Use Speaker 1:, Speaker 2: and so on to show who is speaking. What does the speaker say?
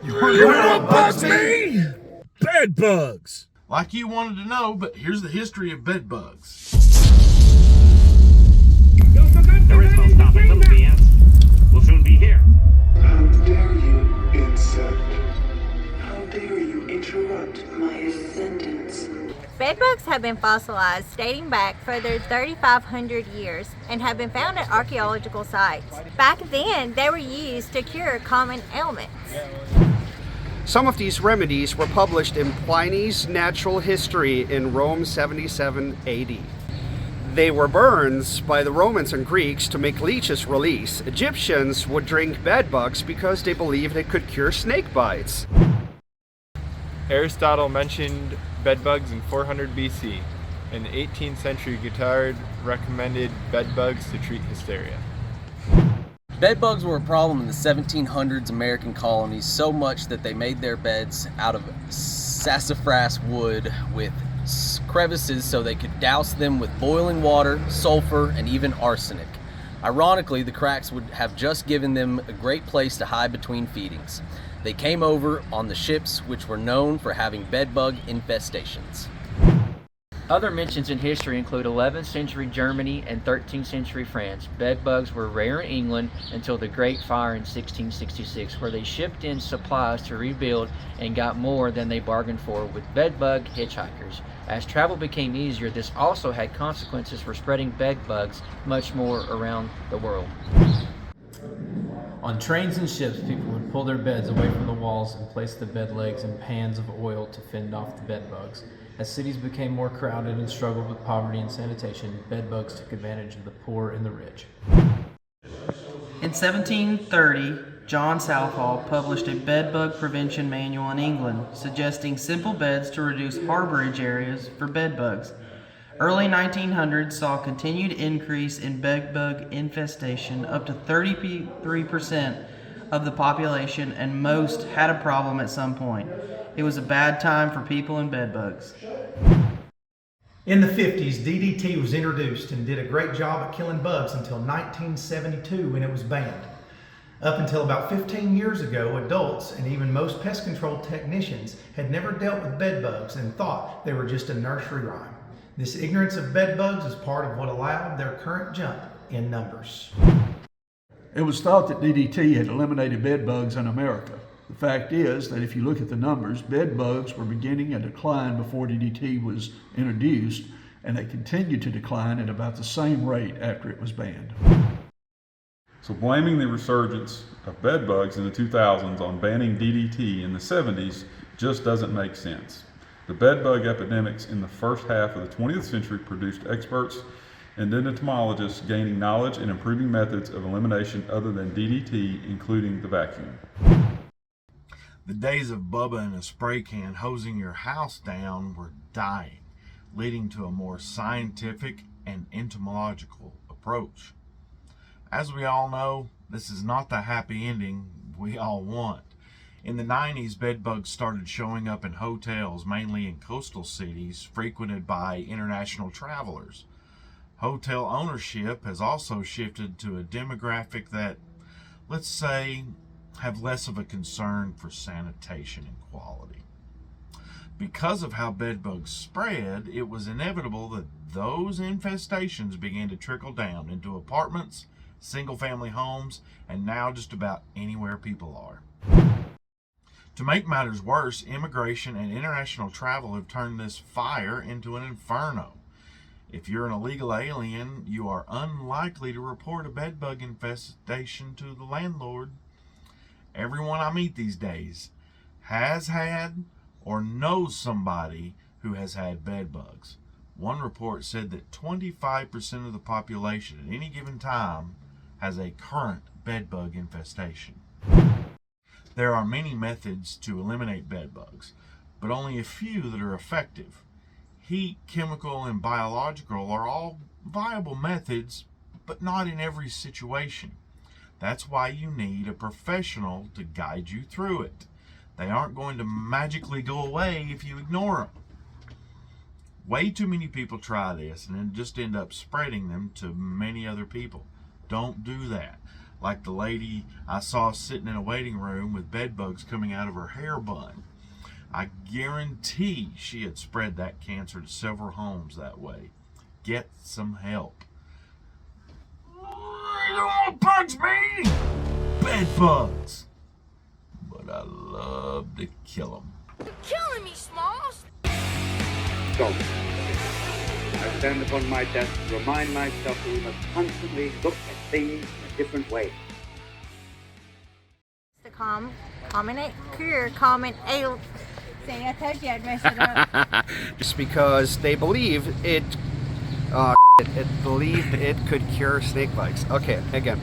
Speaker 1: You know what bugs me?
Speaker 2: Bed bugs!
Speaker 1: Like you wanted to know, but here's the history of bed bugs.
Speaker 3: There is no stopping little BS. We'll soon be here.
Speaker 4: How dare you, insect? How dare you interrupt my ascendance?
Speaker 5: Bedbugs have been fossilized dating back further 3,500 years and have been found at archaeological sites. Back then, they were used to cure common ailments.
Speaker 6: Some of these remedies were published in Pliny's Natural History in Rome 77 AD. They were burns by the Romans and Greeks to make leeches release. Egyptians would drink bedbugs because they believed it could cure snake bites.
Speaker 7: Aristotle mentioned bedbugs in 400 BC. In the 18th century, Guittard recommended bedbugs to treat hysteria.
Speaker 8: Bedbugs were a problem in the 1700s American colonies, so much that they made their beds out of sassafras wood with crevices so they could douse them with boiling water, sulfur, and even arsenic. Ironically, the cracks would have just given them a great place to hide between feedings. They came over on the ships, which were known for having bedbug infestations.
Speaker 9: Other mentions in history include 11th century Germany and 13th century France. Bedbugs were rare in England until the Great Fire in 1666, where they shipped in supplies to rebuild and got more than they bargained for with bedbug hitchhikers. As travel became easier, this also had consequences for spreading bedbugs much more around the world.
Speaker 10: On trains and ships, people would pull their beds away from the walls and place the bed legs in pans of oil to fend off the bedbugs. As cities became more crowded and struggled with poverty and sanitation, bedbugs took advantage of the poor and the rich.
Speaker 11: In 1730, John Southall published a bedbug prevention manual in England, suggesting simple beds to reduce harborage areas for bedbugs. Early 1900s saw a continued increase in bedbug infestation, up to 33% of the population, and most had a problem at some point. It was a bad time for people and bedbugs.
Speaker 12: In the 50s, DDT was introduced and did a great job at killing bugs until 1972 when it was banned. Up until about 15 years ago, adults and even most pest control technicians had never dealt with bedbugs and thought they were just a nursery rhyme. This ignorance of bedbugs is part of what allowed their current jump in numbers.
Speaker 13: It was thought that DDT had eliminated bedbugs in America. The fact is that if you look at the numbers, bedbugs were beginning a decline before DDT was introduced, and they continued to decline at about the same rate after it was banned.
Speaker 14: So blaming the resurgence of bedbugs in the 2000s on banning DDT in the 70s just doesn't make sense. The bedbug epidemics in the first half of the 20th century produced experts and entomologists gaining knowledge and improving methods of elimination other than DDT, including the vacuum.
Speaker 1: The days of Bubba in a spray can hosing your house down were dying, leading to a more scientific and entomological approach. As we all know, this is not the happy ending we all want. In the 90s, bedbugs started showing up in hotels, mainly in coastal cities, frequented by international travelers. Hotel ownership has also shifted to a demographic that, let's say, have less of a concern for sanitation and quality. Because of how bedbugs spread, it was inevitable that those infestations began to trickle down into apartments, single-family homes, and now just about anywhere people are. To make matters worse, immigration and international travel have turned this fire into an inferno. If you're an illegal alien, you are unlikely to report a bedbug infestation to the landlord. Everyone I meet these days has had or knows somebody who has had bedbugs. One report said that 25% of the population at any given time has a current bedbug infestation. There are many methods to eliminate bedbugs, but only a few that are effective. Heat, chemical, and biological are all viable methods, but not in every situation. That's why you need a professional to guide you through it. They aren't going to magically go away if you ignore them. Way too many people try this and then just end up spreading them to many other people. Don't do that. like the lady I saw sitting in a waiting room with bed bugs coming out of her hair bun. I guarantee she had spread that cancer to several homes that way. Get some help. You know what bugs me? Bed bugs. But I love to kill them.
Speaker 15: You're killing me, Smalls.
Speaker 16: So, I stand upon my desk to remind myself that we must constantly look at things in a different way.
Speaker 5: The common cure, common ail. See, I told you I'd mess it up.
Speaker 6: Just because they believe it believed it could cure snake bites. Okay, again.